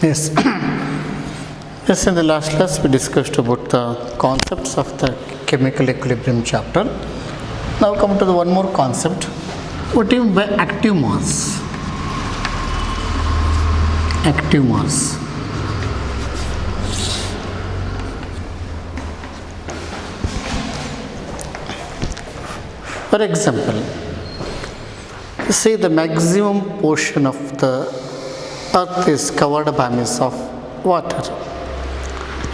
Yes. Yes, in the last class we discussed about the concepts of the chemical equilibrium chapter. Now come to the one more concept. What do you mean by active mass? Active mass. For example, say the maximum portion of the earth is covered by means of water.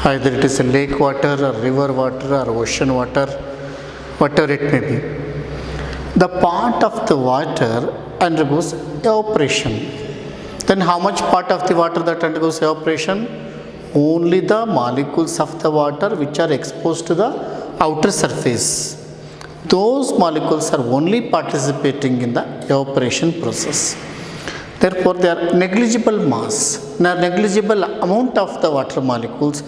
Either it is a lake water or river water or ocean water, whatever it may be. The part of the water undergoes evaporation. Then how much part of the water that undergoes evaporation? Only the molecules of the water which are exposed to the outer surface. Those molecules are only participating in the evaporation process. Therefore, they are negligible mass, negligible amount of the water molecules.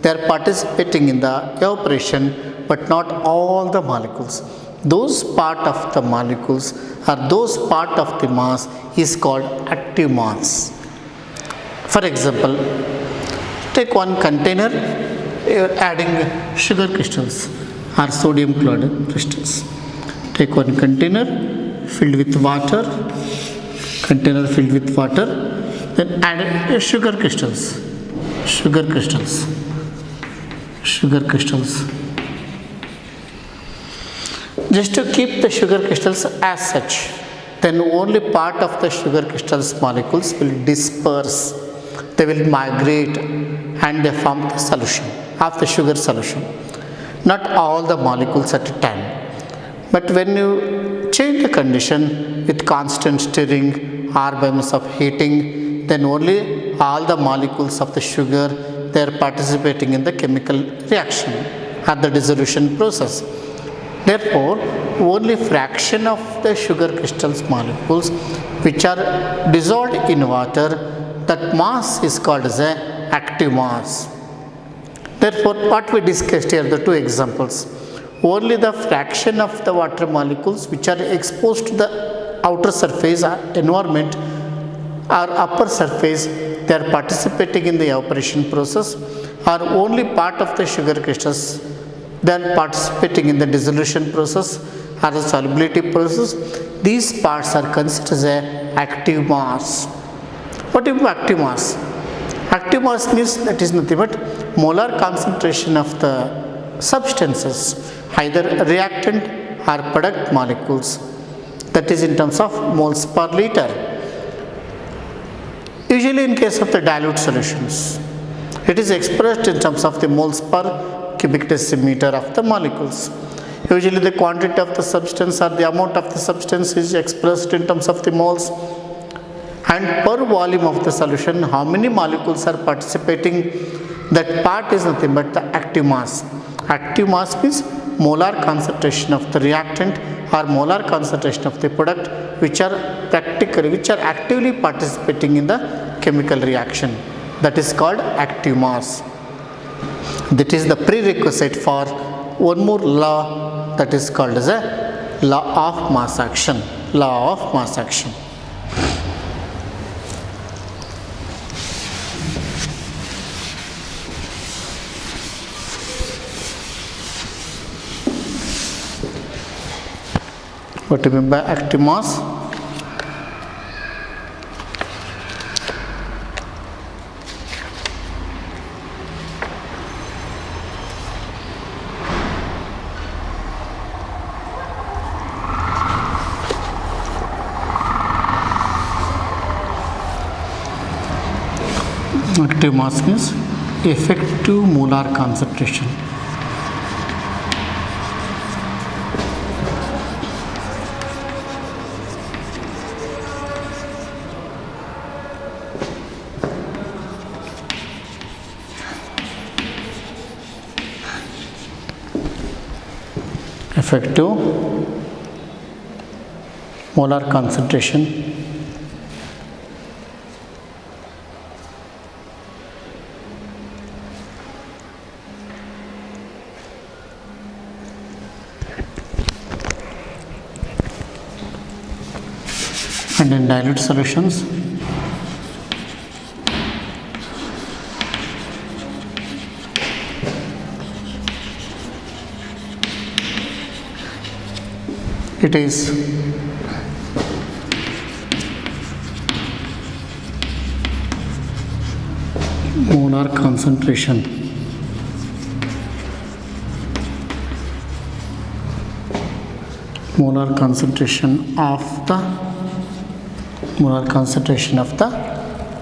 They are participating in the evaporation, but not all the molecules. Those part of the molecules or those part of the mass is called active mass. For example, take one container, you are adding sugar crystals or sodium chloride crystals. Take one container filled with water, then add sugar crystals. Just to keep the sugar crystals as such, then only part of the sugar crystals molecules will disperse. They will migrate and they form the solution of the sugar solution. Not all the molecules at a time. But when you change the condition with constant stirring or by means of heating, then only all the molecules of the sugar, they are participating in the chemical reaction at the dissolution process. Therefore, only fraction of the sugar crystals molecules which are dissolved in water, that mass is called as a active mass. Therefore, what we discussed here, the two examples, only the fraction of the water molecules which are exposed to the outer surface or environment or upper surface, they are participating in the evaporation process, or only part of the sugar crystals then participating in the dissolution process or the solubility process. These parts are considered as a active mass. What is active mass? Active mass means that is nothing but molar concentration of the substances, either reactant or product molecules, that is in terms of moles per liter. Usually in case of the dilute solutions, it is expressed in terms of the moles per cubic decimeter of the molecules. Usually the quantity of the substance or the amount of the substance is expressed in terms of the moles, and per volume of the solution how many molecules are participating, that part is nothing but the active mass. Active mass means molar concentration of the reactant or molar concentration of the product which are actively participating in the chemical reaction. That is called active mass. That is the prerequisite for one more law, that is called as a law of mass action. What do you mean by active mass? Active mass means effective molar concentration. Effective molar concentration and in dilute solutions it is molar concentration of the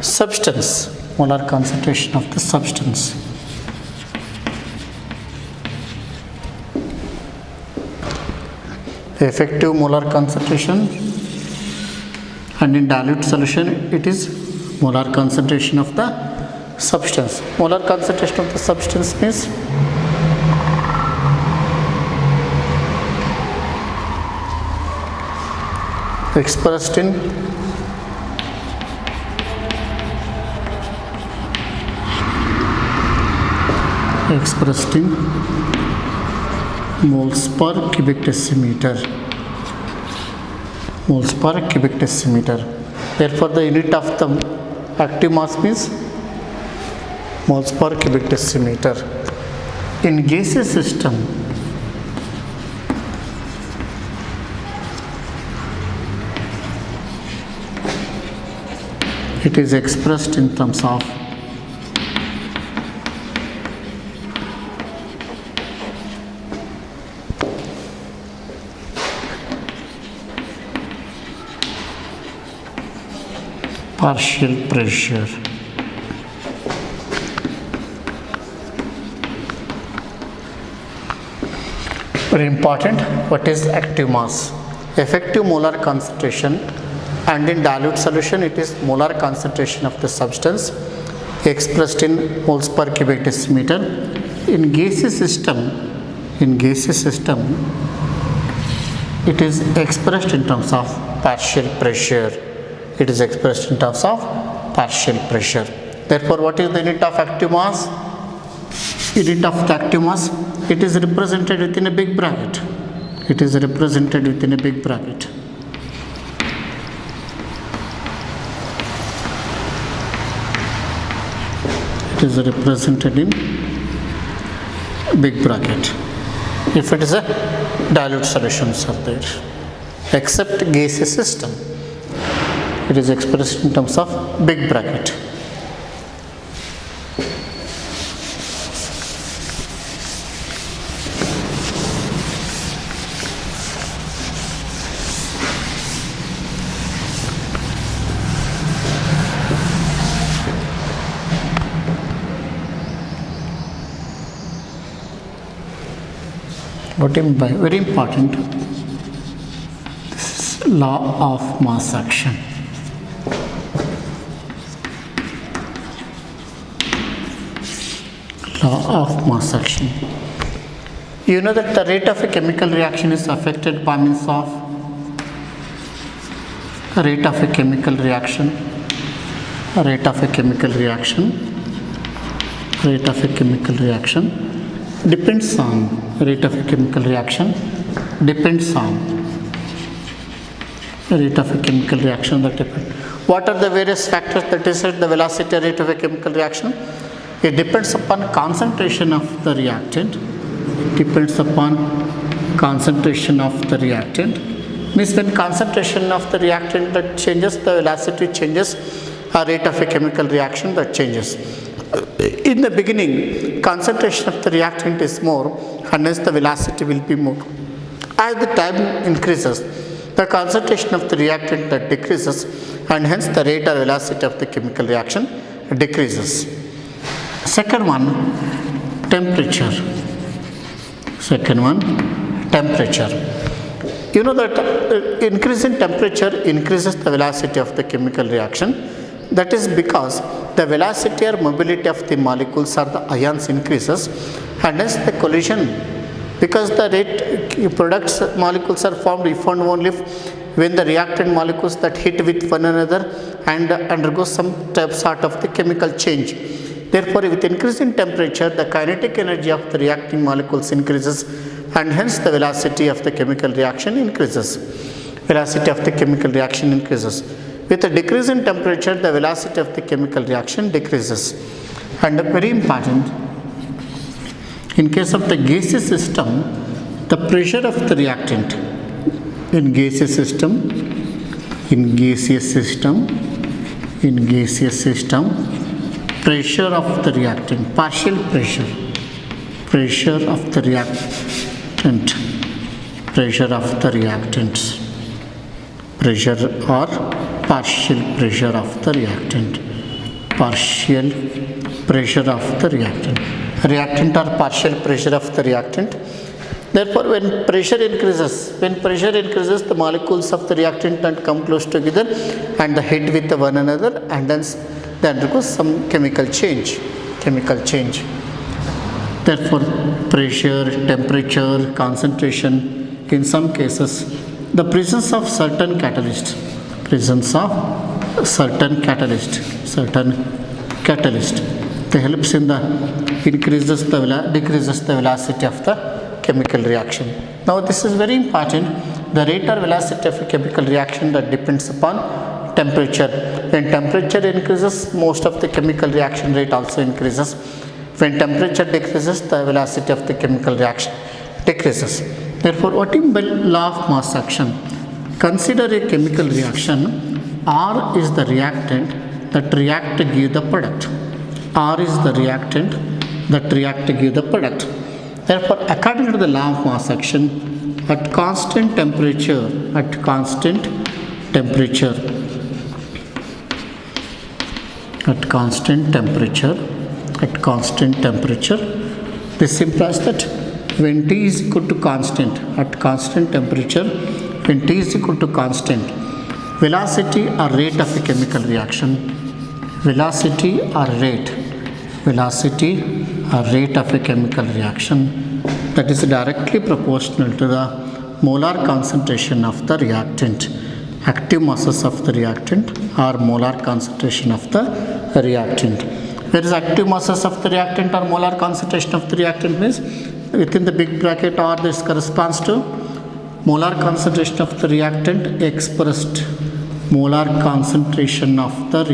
substance, the effective molar concentration, and in dilute solution it is molar concentration of the substance. Molar concentration of the substance means expressed in moles per cubic decimeter. Therefore, the unit of the active mass means moles per cubic decimeter. In gaseous system, it is expressed in terms of partial pressure. Very important. What is active mass? Effective molar concentration, and in dilute solution it is molar concentration of the substance expressed in moles per cubic decimeter. In gaseous system it is expressed in terms of partial pressure. Therefore, what is the unit of active mass? Unit of the active mass, it is represented within a big bracket. It is represented in big bracket. If it is a dilute solutions are there, except gaseous system, it is expressed in terms of big bracket. What am I? Very important. This is law of mass action. You know that the rate of a chemical reaction is affected by means of rate of a chemical reaction depends on What are the various factors that decide the velocity rate of a chemical reaction? It depends upon concentration of the reactant. Means when concentration of the reactant that changes, the velocity changes, or rate of a chemical reaction that changes. In the beginning, concentration of the reactant is more, and hence the velocity will be more. As the time increases, the concentration of the reactant that decreases, and hence the rate or velocity of the chemical reaction decreases. Second one, temperature. You know that increase in temperature increases the velocity of the chemical reaction. That is because the velocity or mobility of the molecules or the ions increases, and hence the collision, because the rate products molecules are formed only when the reactant molecules that hit with one another and undergo some sort of the chemical change. Therefore, with increase in temperature, the kinetic energy of the reacting molecules increases, and hence the velocity of the chemical reaction increases. With a decrease in temperature, the velocity of the chemical reaction decreases. And very important, in case of the gaseous system, the pressure of the reactant in gaseous system, pressure of the reactant, partial pressure of the reactants, pressure or partial pressure of the reactant, reactant or partial pressure of the reactant. Therefore, when pressure increases, the molecules of the reactant come close together and they hit with one another, and then they undergo some chemical change. Therefore, pressure, temperature, concentration, in some cases, the presence of certain catalyst, they helps in the decreases the velocity of the chemical reaction. Now, this is very important. The rate or velocity of a chemical reaction that depends upon temperature. When temperature increases, most of the chemical reaction rate also increases. When temperature decreases, the velocity of the chemical reaction decreases. Therefore, what is by law of mass action? Consider a chemical reaction. R is the reactant that react to give the product. Therefore, according to the law of mass action, at constant temperature, this implies that when T is equal to constant, velocity or rate of a chemical reaction, that is directly proportional to the molar concentration of the reactant, active masses of the reactant or molar concentration of the reactant. Whereas active masses of the reactant or molar concentration of the reactant means within the big bracket R, this corresponds to molar concentration of the reactant expressed, molar concentration of the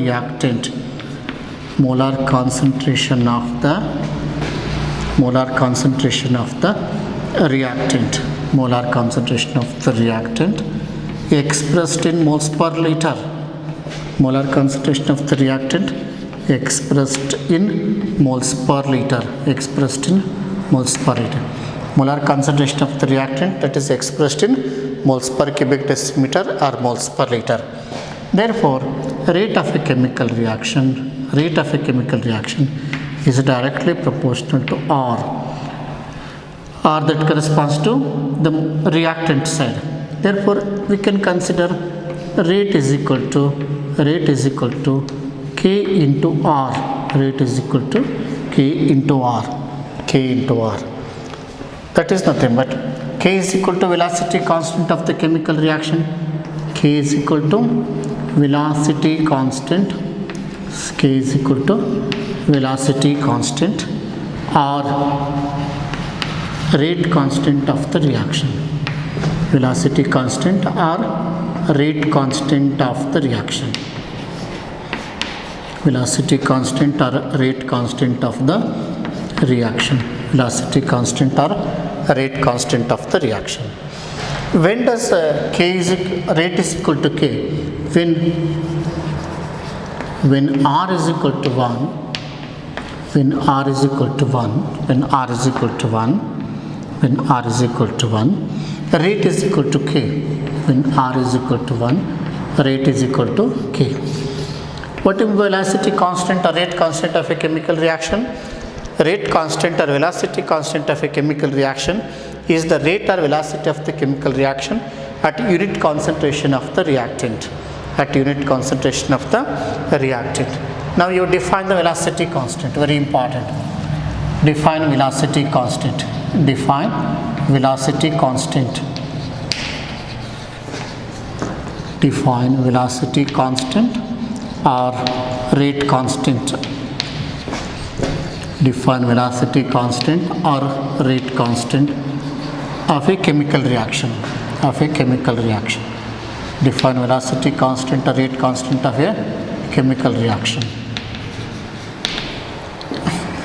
reactant expressed in moles per liter. Molar concentration of the reactant expressed in moles per liter. Molar concentration of the reactant, that is expressed in moles per cubic decimeter or moles per liter. Therefore, rate of a chemical reaction is directly proportional to R that corresponds to the reactant side. Therefore, we can consider rate is equal to K into R. That is nothing but K is equal to velocity constant of the chemical reaction. Velocity constant or rate constant of the reaction. Velocity constant or rate constant of the reaction. Velocity constant or rate constant of the reaction. When does rate is equal to K? When R is equal to 1, when R is equal to 1, rate is equal to K. When R is equal to 1, rate is equal to K. What is velocity constant or rate constant of a chemical reaction? Rate constant or velocity constant of a chemical reaction is the rate or velocity of the chemical reaction at unit concentration of the reactant. Now you define the velocity constant, very important. Define velocity constant or rate constant. Define velocity constant or rate constant of a chemical reaction. Define velocity constant or rate constant of a chemical reaction.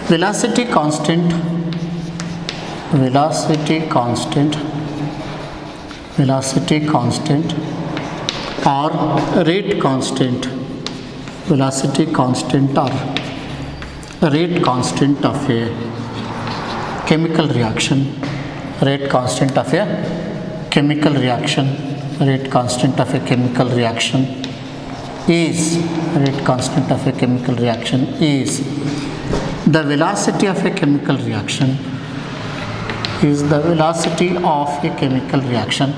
Velocity constant velocity constant or rate constant, velocity constant or rate constant of a chemical reaction, rate constant of a chemical reaction, rate constant of a chemical reaction is, rate constant of a chemical reaction is the velocity of a chemical reaction, is the velocity of a chemical reaction,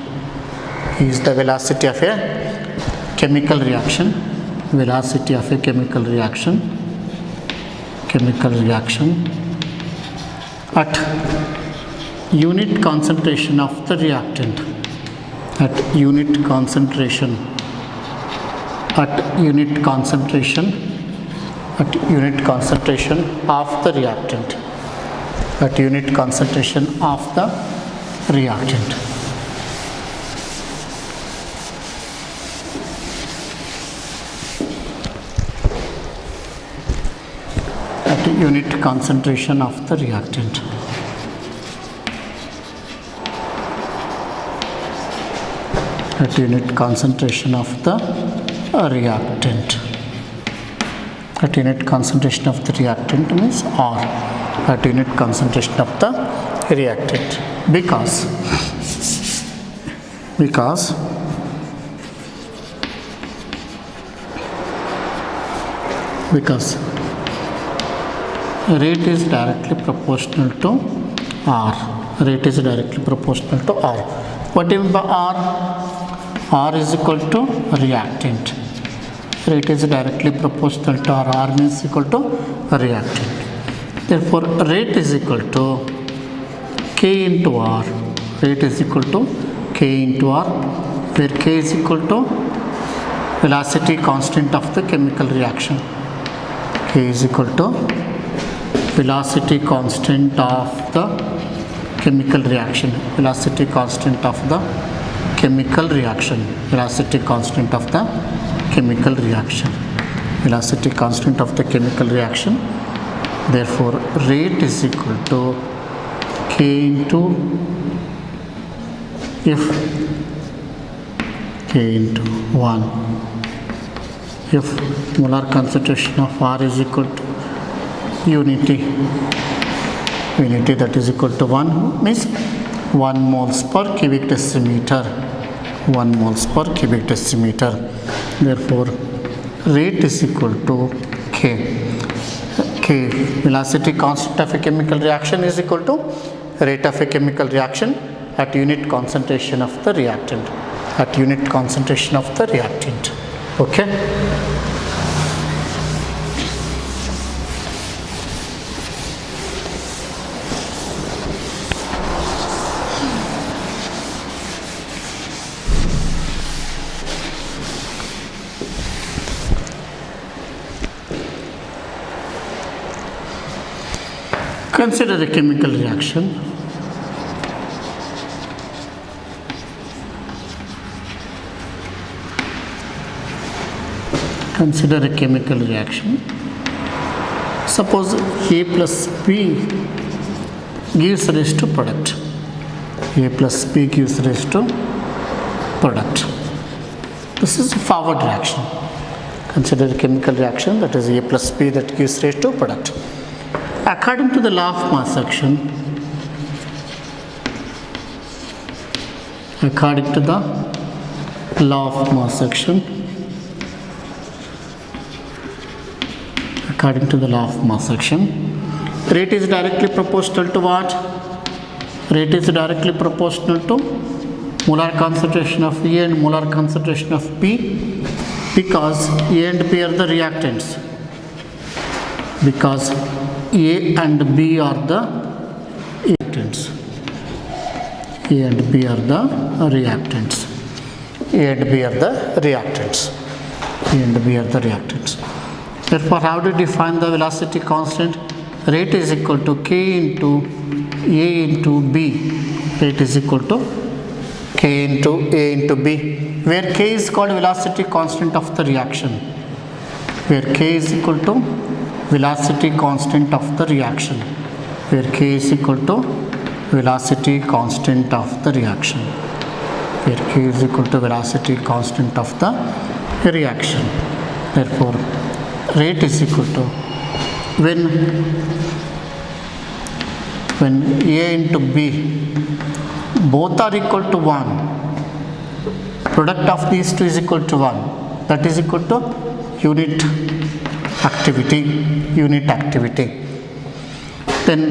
is the velocity of a chemical reaction, velocity of a chemical reaction, chemical reaction at unit concentration of the reactant, at unit concentration, at unit concentration, at unit concentration of the reactant, at unit concentration of the reactant. At unit concentration of the reactant. At unit concentration of the reactant. At unit concentration of the reactant means R. At unit concentration of the reactant. Because rate is directly proportional to R. Rate is directly proportional to R. What do you mean by R? R is equal to reactant. Rate is directly proportional to R. R means equal to reactant. Therefore, rate is equal to K into R. Rate is equal to K into R, where K is equal to velocity constant of the chemical reaction. K is equal to velocity constant of the chemical reaction. Velocity constant of the chemical reaction. Velocity constant of the chemical reaction. Velocity constant of the chemical reaction. Therefore, rate is equal to K into F, K into 1. If molar concentration of R is equal to unity, that is equal to 1 means 1 moles per cubic decimeter. 1 moles per cubic decimeter. Therefore, rate is equal to K. K, velocity constant of a chemical reaction is equal to rate of a chemical reaction at unit concentration of the reactant. At unit concentration of the reactant. Okay. Consider a chemical reaction. Consider a chemical reaction. Suppose A plus B gives rise to product. A plus B gives rise to product. This is a forward reaction. Consider a chemical reaction, that is A plus B, that gives rise to product. According to the law of mass action, according to the law of mass action, according to the law of mass action, rate is directly proportional to what? Rate is directly proportional to molar concentration of A and molar concentration of B, because A and B are the reactants. Because A and B are the reactants. A and B are the reactants. A and B are the reactants. A and B are the reactants. Therefore, how to define the velocity constant? Rate is equal to K into A into B. Rate is equal to K into A into B, where K is called velocity constant of the reaction. Where K is equal to velocity constant of the reaction, where K is equal to velocity constant of the reaction, here Q is equal to velocity constant of the reaction. Therefore, rate is equal to when A into B both are equal to 1, product of these two is equal to 1, that is equal to unit activity. Then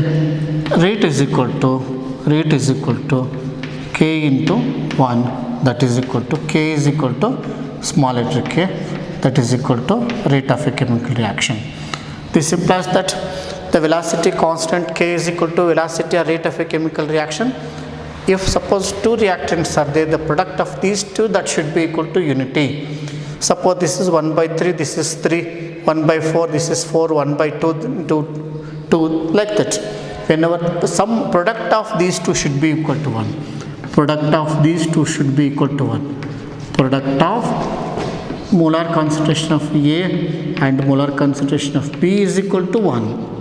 rate is equal to K into 1, that is equal to K is equal to small letter k, that is equal to rate of a chemical reaction. This implies that the velocity constant K is equal to velocity or rate of a chemical reaction. If suppose two reactants are there, the product of these two, that should be equal to unity. Suppose this is 1 by 3, this is 3, 1 by 4, this is 4, 1 by 2, 2, like that. Whenever some product of these two should be equal to 1. Product of these two should be equal to 1. Product of molar concentration of A and molar concentration of B is equal to 1.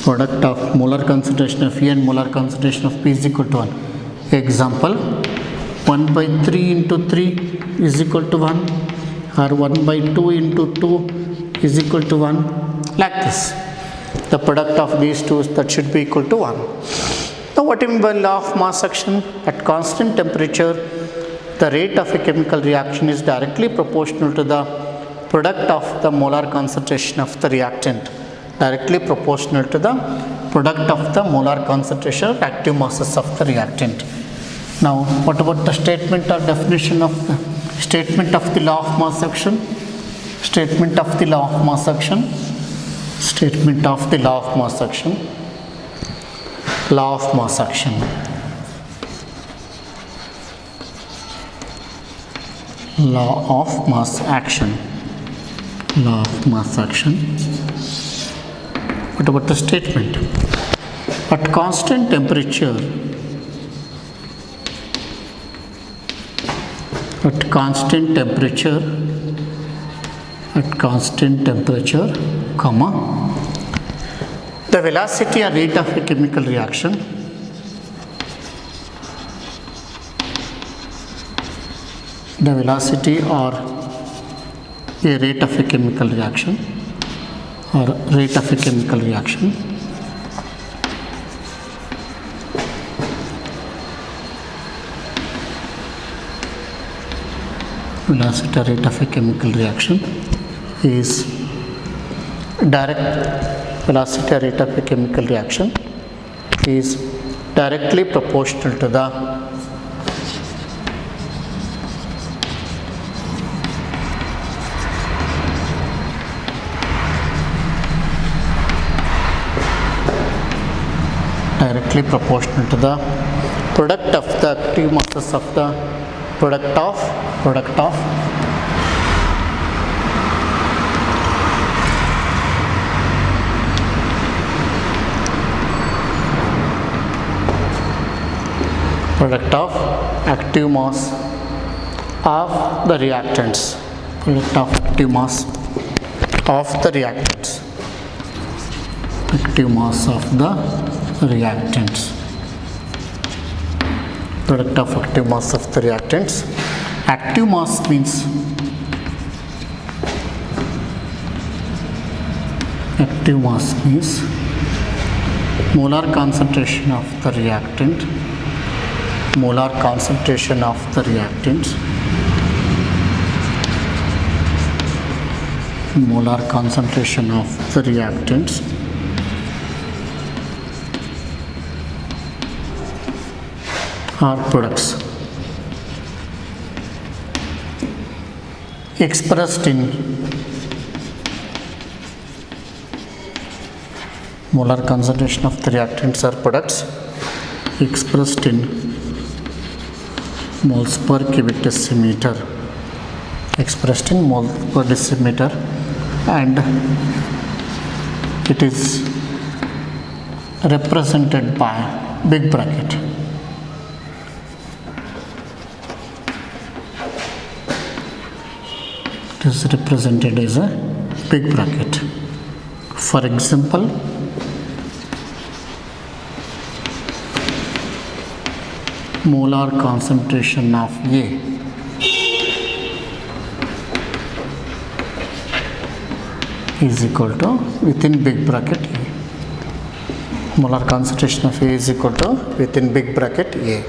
Product of molar concentration of A and molar concentration of B is equal to 1. Example, 1 by 3 into 3 is equal to 1, or 1 by 2 into 2 is equal to 1, like this. The product of these two, that should be equal to 1. Now what do you mean by law of mass action? At constant temperature, the rate of a chemical reaction is directly proportional to the product of the molar concentration of the reactant. Directly proportional to the product of the molar concentration of active masses of the reactant. Now, what about the statement or definition of the statement of the law of mass action? Statement of the law of mass action. Statement of the law of mass action. Law of mass action. Law of mass action. Law of mass action. What about the statement? At constant temperature, comma, the velocity or rate of a chemical reaction or rate of a chemical reaction velocity or rate of a chemical reaction is velocity or rate of a chemical reaction is directly proportional to the product of the active masses of the product of active mass of the reactants. Product of active mass of the reactants. Active mass of the reactants. Product of active mass of the reactants. Active mass means molar concentration of the reactant. Molar concentration of the reactants. Molar concentration of the reactants or products expressed in molar concentration of the reactants or products expressed in moles per cubic decimeter, and it is represented by big bracket. It is represented as a big bracket. For example, molar concentration of A is equal to within big bracket A. Molar concentration of A is equal to within big bracket A.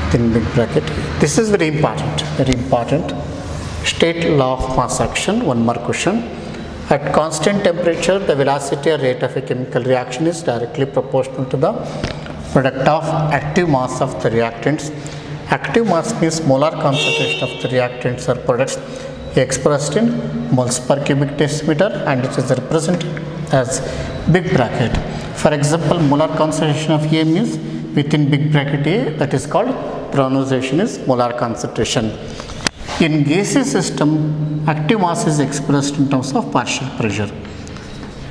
Within big bracket A. This is very important. Very important. State law of mass action. One more question. At constant temperature, the velocity or rate of a chemical reaction is directly proportional to the product of active mass of the reactants. Active mass means molar concentration of the reactants or products expressed in moles per cubic decimeter, and it is represented as big bracket. For example, molar concentration of A means within big bracket A, that is called pronunciation is molar concentration. In gaseous system, active mass is expressed in terms of partial pressure.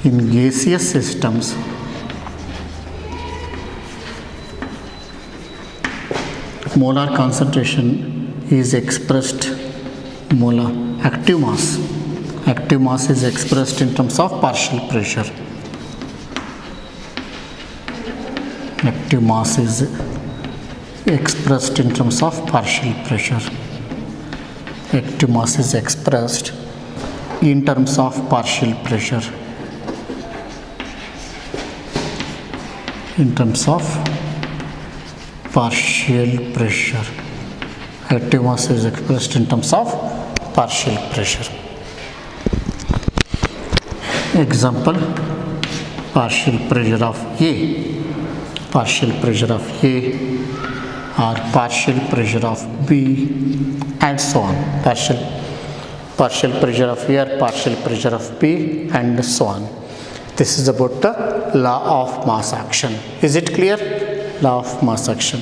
In gaseous systems, molar concentration is expressed, molar active mass is expressed in terms of partial pressure. Active mass is expressed in terms of partial pressure. Active mass is expressed in terms of partial pressure. In terms of partial pressure. Active mass is expressed in terms of partial pressure. Example, partial pressure of A, partial pressure of A, or partial pressure of B, and so on. Partial pressure of A or partial pressure of B, and so on. This is about the law of mass action. Is it clear? Law of mass action.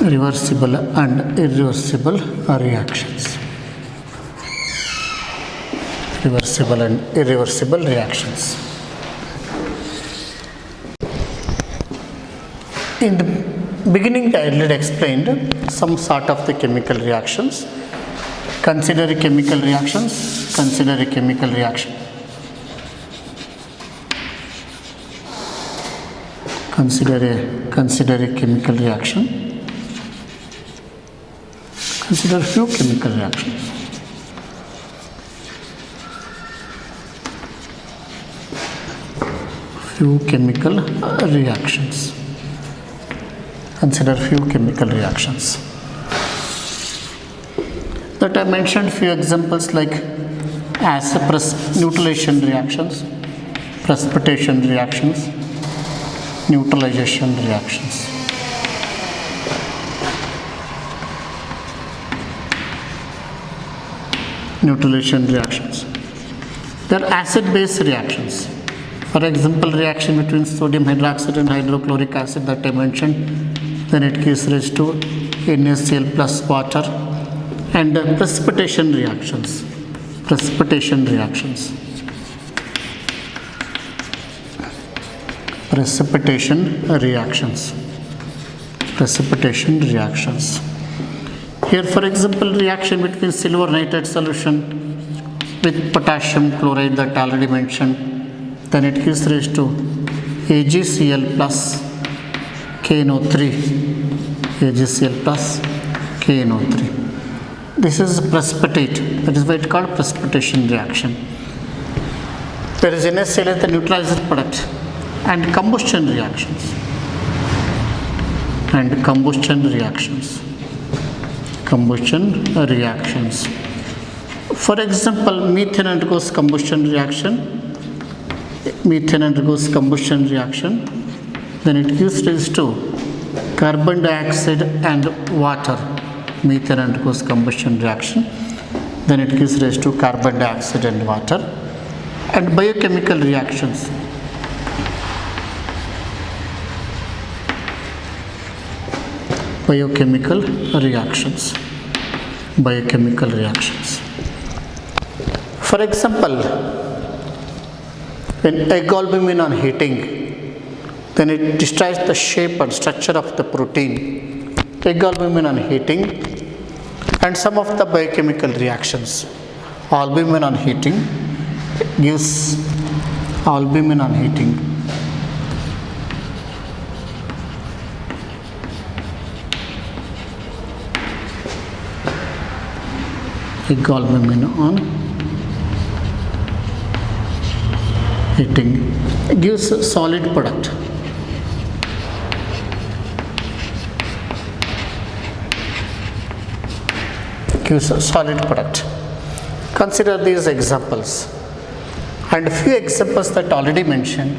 Reversible and irreversible reactions. Reversible and irreversible reactions. In the beginning, I already explained some sort of the chemical reactions. Consider a chemical reactions. Consider a chemical reaction. Consider a chemical reaction. Consider few chemical reactions. Few chemical reactions. Consider few chemical reactions. That I mentioned few examples like acid neutralization reactions, precipitation reactions, neutralization reactions. Neutralization reactions. They are acid-base reactions. For example, reaction between sodium hydroxide and hydrochloric acid that I mentioned, then it gives rise to NaCl plus water, and precipitation reactions. Precipitation reactions. precipitation reactions. Precipitation reactions. Here, for example, reaction between silver nitrate solution with potassium chloride that I already mentioned, then it gives rise to AgCl plus KNO3. AgCl plus KNO3. This is precipitate, that is why it is called precipitation reaction. Whereas NaCl is the neutralizer product. And combustion reactions. And combustion reactions. Combustion reactions. For example, methane undergoes combustion reaction. Methane undergoes combustion reaction. Then it gives rise to carbon dioxide and water. Methane undergoes combustion reaction. Then it gives rise to carbon dioxide and water. And biochemical reactions. Biochemical reactions. Biochemical reactions. For example, when egg albumin on heating, then it destroys the shape and structure of the protein. Egg albumin on heating and some of the biochemical reactions. Albumin on heating gives albumin on heating. Egg albumin on heating gives a solid product. Gives a solid product. Consider these examples and few examples that already mentioned.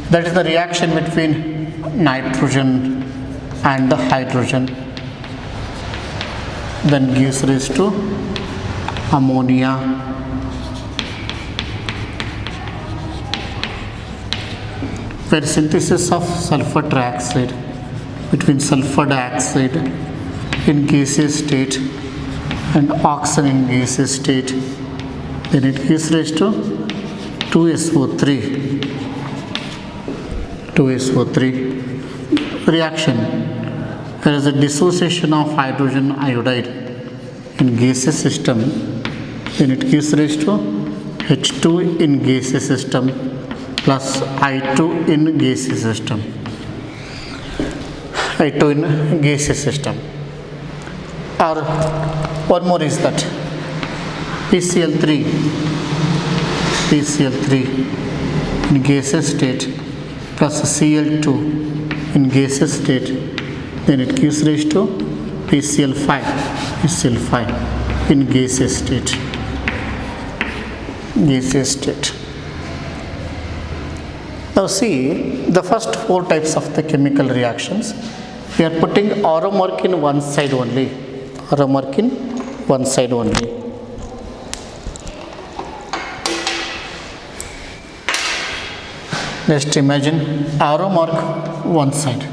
That is the reaction between nitrogen and the hydrogen. Then gives rise to ammonia, where synthesis of sulfur trioxide between sulfur dioxide in gaseous state and oxygen in gaseous state, then it gives rise to 2SO3 reaction. There is a dissociation of hydrogen iodide in gaseous system, then it gives rise to H2 in gaseous system plus I2 in gaseous system. I2 in gaseous system. Or one more is that PCl3 in gaseous state plus Cl2 in gaseous state, then it gives rise to PCl5 in gaseous state. Now see the first four types of the chemical reactions. We are putting aromark in one side only. Just imagine aromark one side.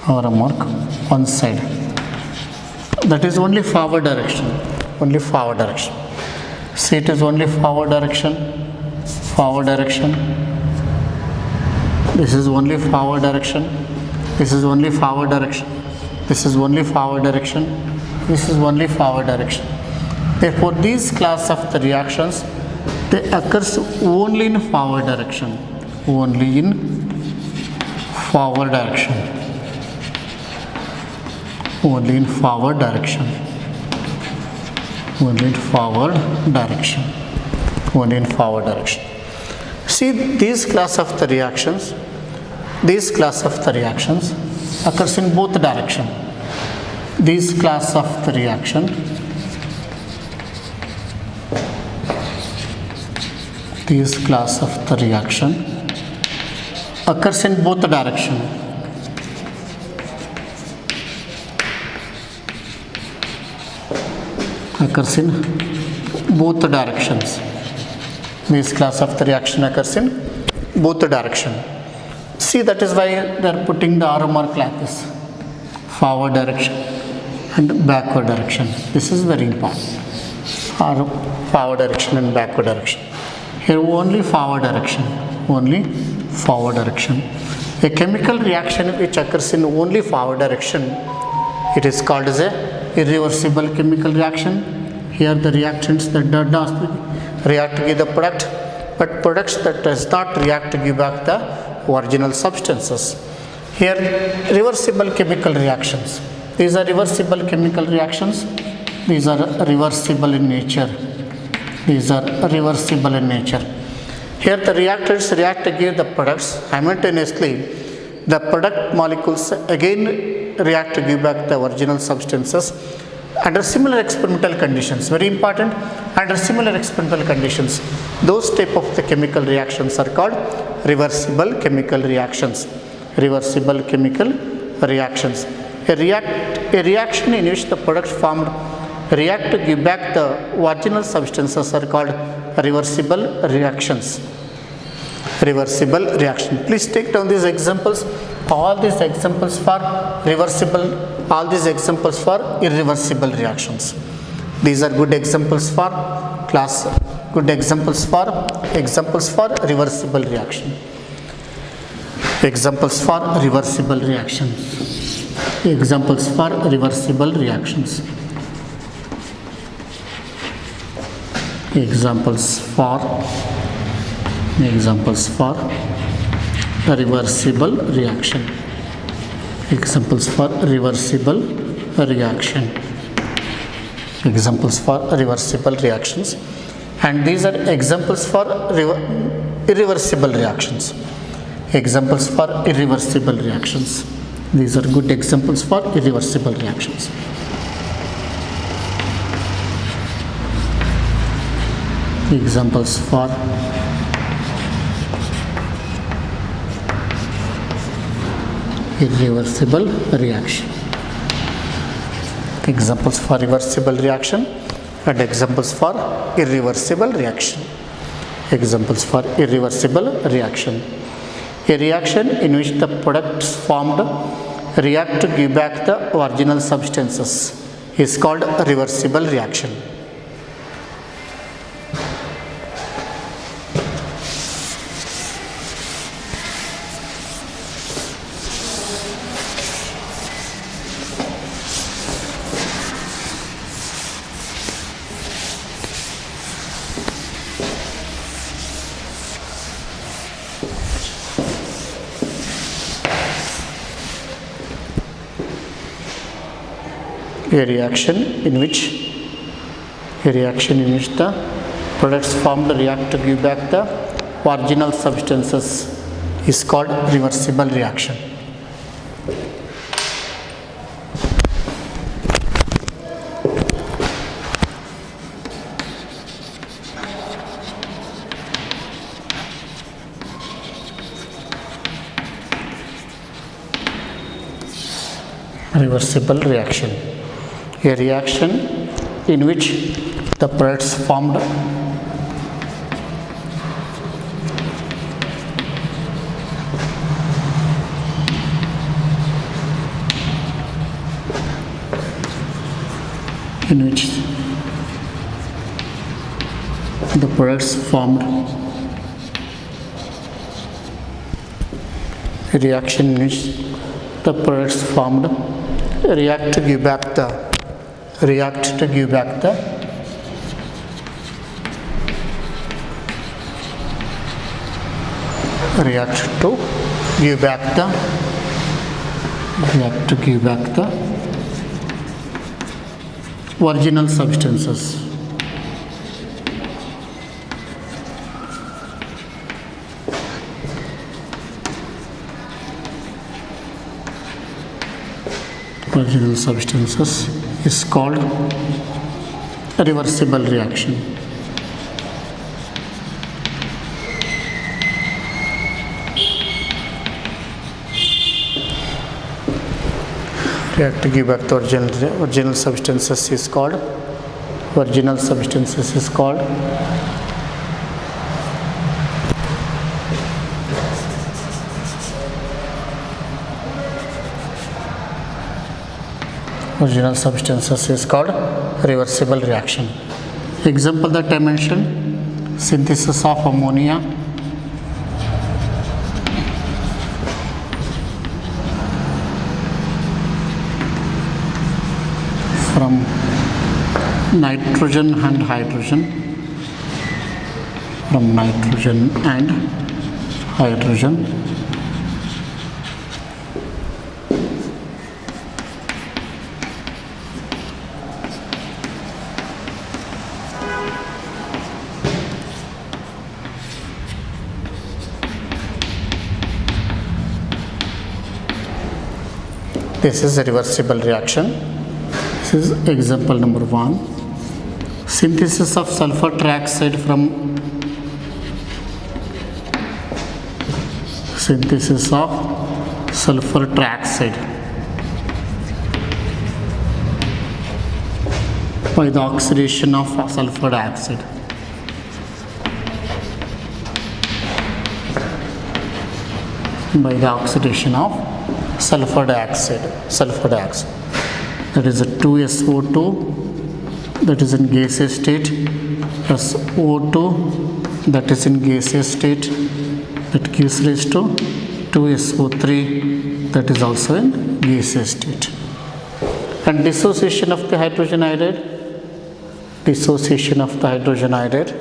Aromark one side. That is only forward direction. See, it is only forward direction. This is only forward direction. This is only forward direction. Therefore, these class of the reactions, they occurs only in forward direction. See, these class of the reactions occurs in both direction. These class of the reaction occurs in both direction. This class of the reaction occurs in both the direction. See, that is why they are putting the arrow mark like this, forward direction and backward direction. This is very important. Arrow forward direction and backward direction. Here only forward direction, only forward direction. A chemical reaction which occurs in only forward direction, it is called as a irreversible chemical reaction. Here the reactants that do not react to give the product, but products that does not react to give back the original substances. Here reversible chemical reactions. These are reversible chemical reactions. These are reversible in nature. These are reversible in nature. Here the reactants react to give the products simultaneously. The product molecules again react to give back the original substances under similar experimental conditions. Very important, under similar experimental conditions. Those type of the chemical reactions are called reversible chemical reactions. Reversible chemical reactions. A reaction in which the products formed react to give back the original substances are called reversible reactions. Reversible reaction. Please take down these examples. All these examples for reversible, all these examples for irreversible reactions. These are good examples for class, good examples for reversible reaction. Examples for reversible reactions. Examples for reversible reactions. Examples for reversible reaction. Examples for reversible reaction. Examples for reversible reactions. And these are examples for irreversible reactions. Examples for irreversible reactions. These are good examples for irreversible reactions. Examples for irreversible reaction. Examples for reversible reaction and examples for irreversible reaction. Examples for irreversible reaction. A reaction in which the products formed react to give back the original substances is called a reversible reaction. A reaction in which the products formed react to give back the original substances is called reversible reaction. Reversible reaction. A reaction in which the products formed react to give back the original substances. Original substances is called a reversible reaction. React to give back the original substances is called original substances is called reversible reaction. Example that I mentioned, synthesis of ammonia from nitrogen and hydrogen, from nitrogen and hydrogen, this is a reversible reaction. This is example number 1. Synthesis of sulfur trioxide from synthesis of sulfur trioxide by the oxidation of sulfur dioxide. By the oxidation of sulfur dioxide. That is a 2SO2 that is in gaseous state plus O2 that is in gaseous state, that gives rise to 2SO3 that is also in gaseous state. And dissociation of the hydrogen iodide, dissociation of hydrogen iodide.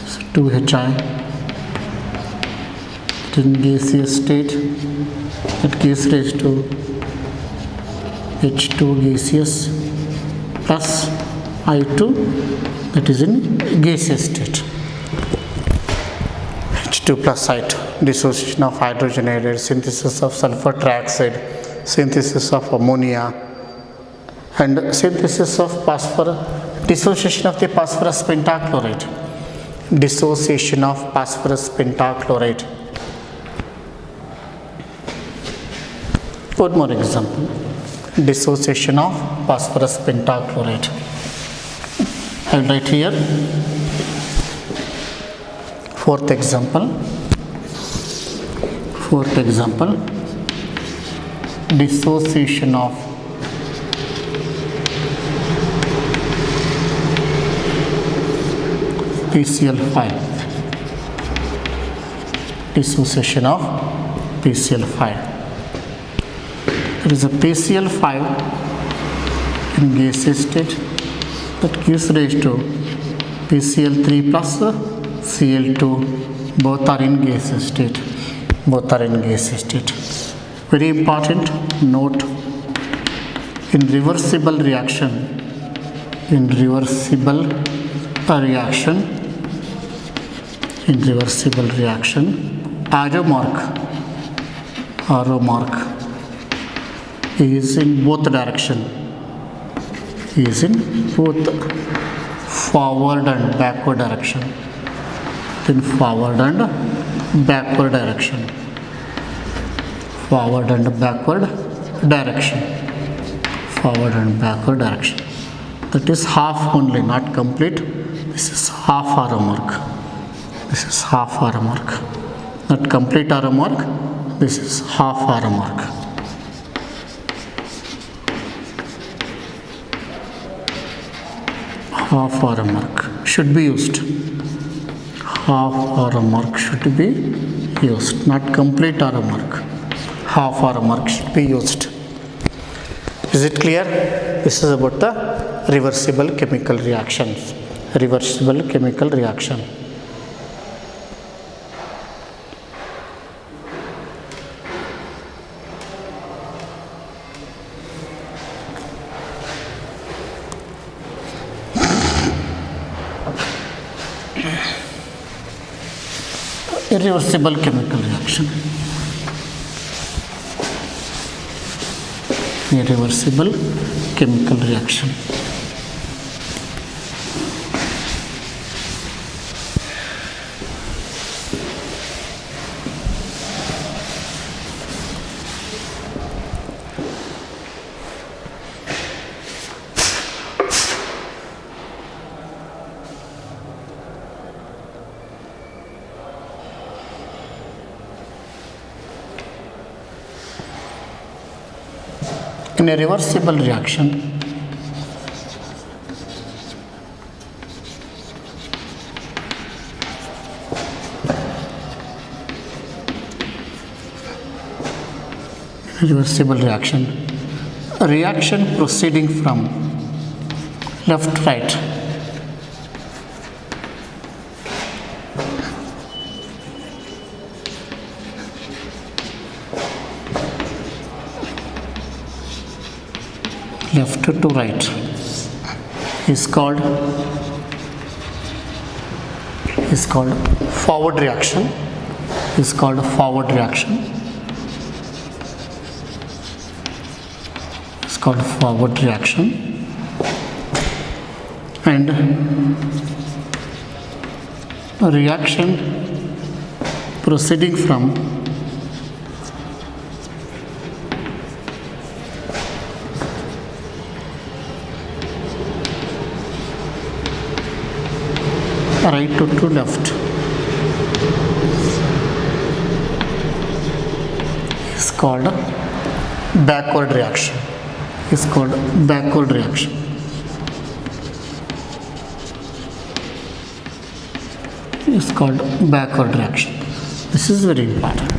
So 2Hi in gaseous state that gives rise to H2 gaseous plus I2 that is in gaseous state. H2 plus I2, dissociation of hydrogen iodide, synthesis of sulfur trioxide, synthesis of ammonia, and synthesis of phosphorus, dissociation of the phosphorus pentachloride, One more example, dissociation of phosphorus pentachloride. I will write here. Fourth example, dissociation of PCl5, There is a PCl5 in gaseous state that gives rise to PCl3 plus Cl2, both are in gaseous state. Very important note, in reversible reaction, arrow mark is in both direction, forward and backward direction, forward and backward direction. That is half only, not complete. This is half arrow mark. Not complete arrow mark. This is half arrow mark. Half arrow mark should be used. Not complete arrow mark. Half arrow mark should be used. Is it clear? This is about the reversible chemical reactions. Irreversible chemical reaction. Irreversible chemical reaction. In a reversible reaction, a reaction proceeding from left to right is called forward reaction. And a reaction proceeding from right to left is called backward reaction. This is very important.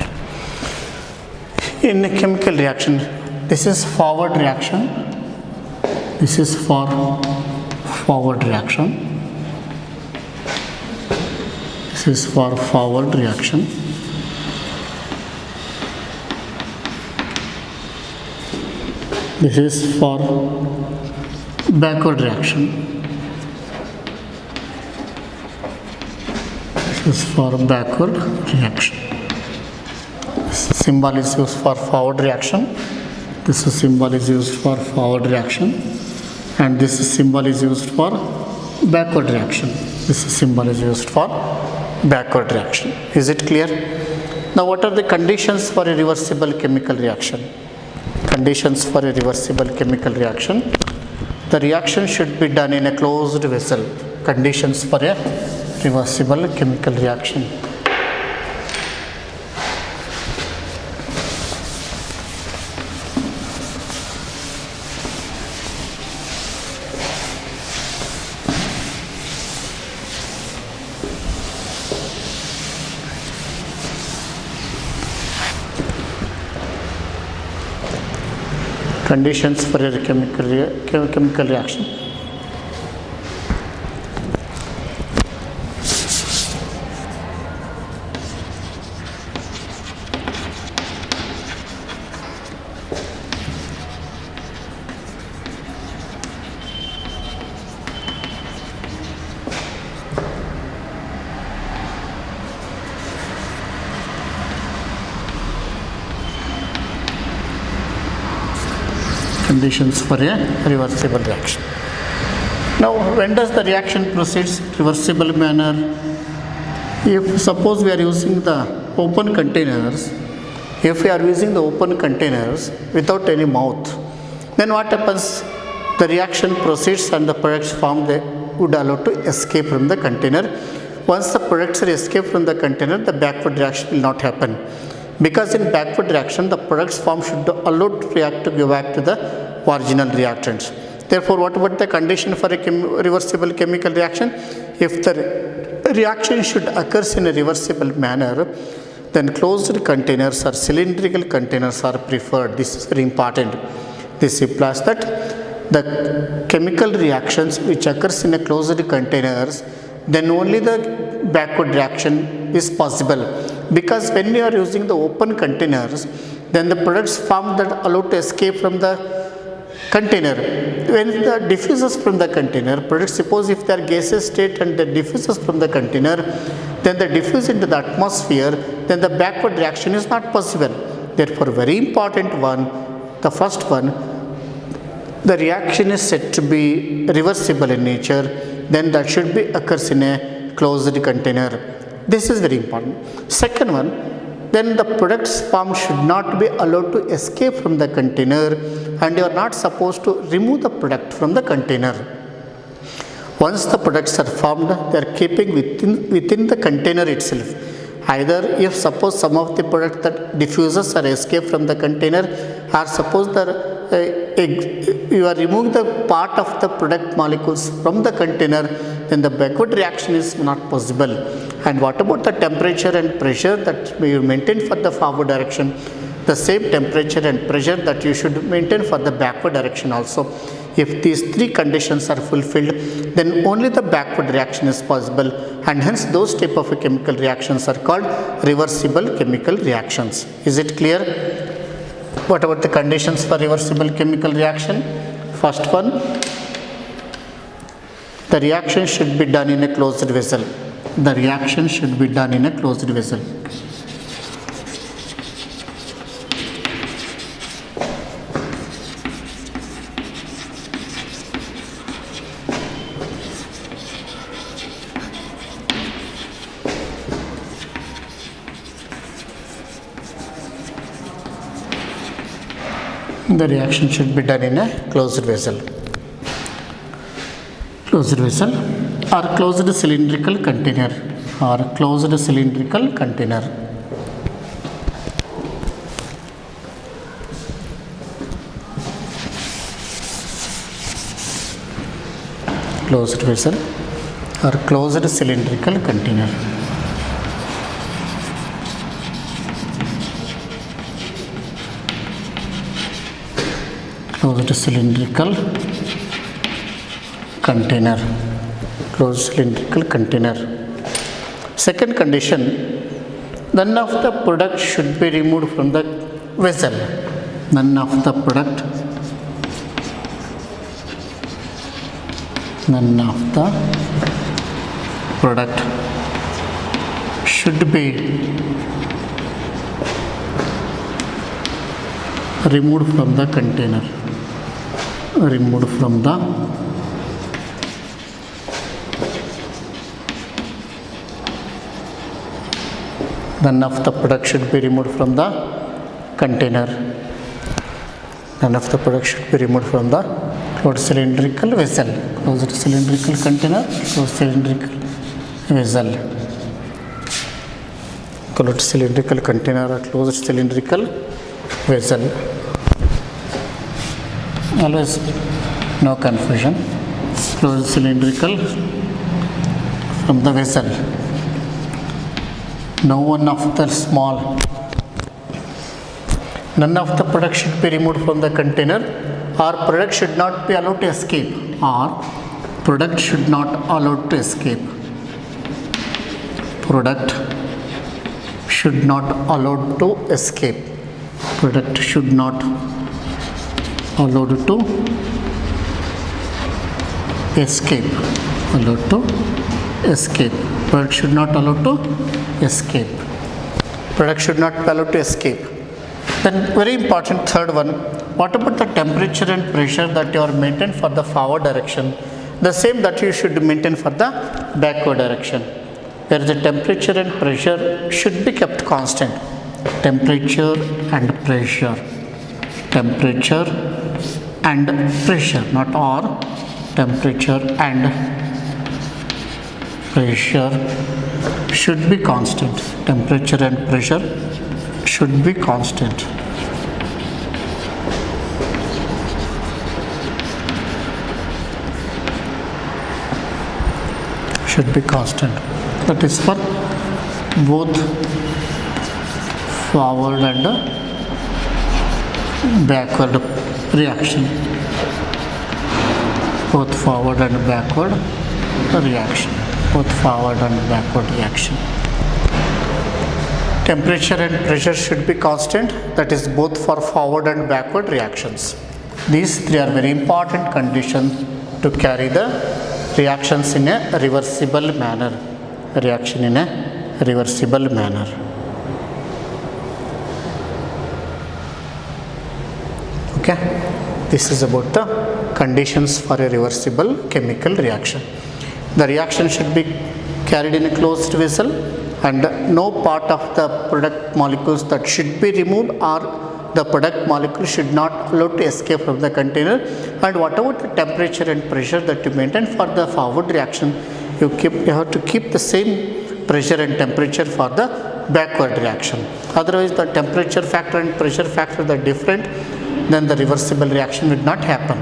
In a chemical reaction, this is forward reaction. This is for forward reaction. This is for forward reaction. This is for backward reaction. This is for backward reaction. This symbol is used for forward reaction. This symbol is used for forward reaction. And this symbol is used for backward reaction. This symbol is used for backward reaction. Is it clear? Now, what are the conditions for a reversible chemical reaction? Conditions for a reversible chemical reaction. The reaction should be done in a closed vessel. Conditions for a reversible chemical reaction. Conditions for a chemical reaction. Conditions for a reversible reaction. Now, when does the reaction proceeds reversible manner? If suppose we are using the open containers, without any mouth, then what happens? The reaction proceeds and the products formed would allow to escape from the container. Once the products are escaped from the container, the backward reaction will not happen. Because in backward reaction, the products formed should allow to react to go back to the original reactants. Therefore, what about the condition for a reversible chemical reaction? If the reaction should occur in a reversible manner, then closed containers or cylindrical containers are preferred. This is very important. This implies that the chemical reactions which occurs in a closed containers, then only the backward reaction is possible. Because when you are using the open containers, then the products formed that allow to escape from the container. When the diffuses from the container, products, suppose if they are gaseous state and the diffuses from the container, then they diffuse into the atmosphere, then the backward reaction is not possible. Therefore, very important one, the first one, the reaction is said to be reversible in nature, then that should be occurs in a closed container. This is very important. Second one, then the products formed should not be allowed to escape from the container, and you are not supposed to remove the product from the container. Once the products are formed, they are keeping within the container itself. Either if suppose some of the products that diffuses or escape from the container, or suppose the you are removing the part of the product molecules from the container, then the backward reaction is not possible. And what about the temperature and pressure that you maintain for the forward direction? The same temperature and pressure that you should maintain for the backward direction also. If these three conditions are fulfilled, then only the backward reaction is possible, and hence those type of chemical reactions are called reversible chemical reactions. Is it clear? What about the conditions for reversible chemical reaction? First one, the reaction should be done in a closed vessel. The reaction should be done in a closed vessel. The reaction should be done in a closed vessel. Closed vessel or closed cylindrical container or closed cylindrical container. Closed vessel or closed cylindrical container. Closed cylindrical container. Closed cylindrical container. Second condition, none of the product should be removed from the vessel. None of the product should be removed from the container. Removed from the none of the product should be removed from the container. None of the product should be removed from the closed cylindrical vessel. Closed cylindrical container, closed cylindrical vessel. Closed cylindrical container or closed cylindrical vessel. Always no confusion. Closed cylindrical from the vessel. No one of the small. None of the product should be removed from the container, or product should not be allowed to escape. Or product should not allowed to escape. Product should not allowed to escape. Product should not allowed to escape. Allowed to escape. Product should not allowed to escape. Product should not be allowed to escape. Then very important third one, what about the temperature and pressure that you are maintained for the forward direction? The same that you should maintain for the backward direction, where the temperature and pressure should be kept constant. Temperature and pressure. Temperature and pressure, not or. Temperature and pressure should be constant. Temperature and pressure should be constant. Should be constant. That is for both forward and backward reaction. Both forward and backward reaction. Both forward and backward reaction. Temperature and pressure should be constant, that is both for forward and backward reactions. These three are very important conditions to carry the reactions in a reversible manner. Reaction in a reversible manner. Okay, this is about the conditions for a reversible chemical reaction. The reaction should be carried in a closed vessel, and no part of the product molecules that should be removed, or the product molecule should not allow to escape from the container. And whatever the temperature and pressure that you maintain for the forward reaction, you have to keep the same pressure and temperature for the backward reaction. Otherwise the temperature factor and pressure factor are different, then the reversible reaction will not happen.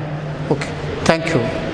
Okay, thank you.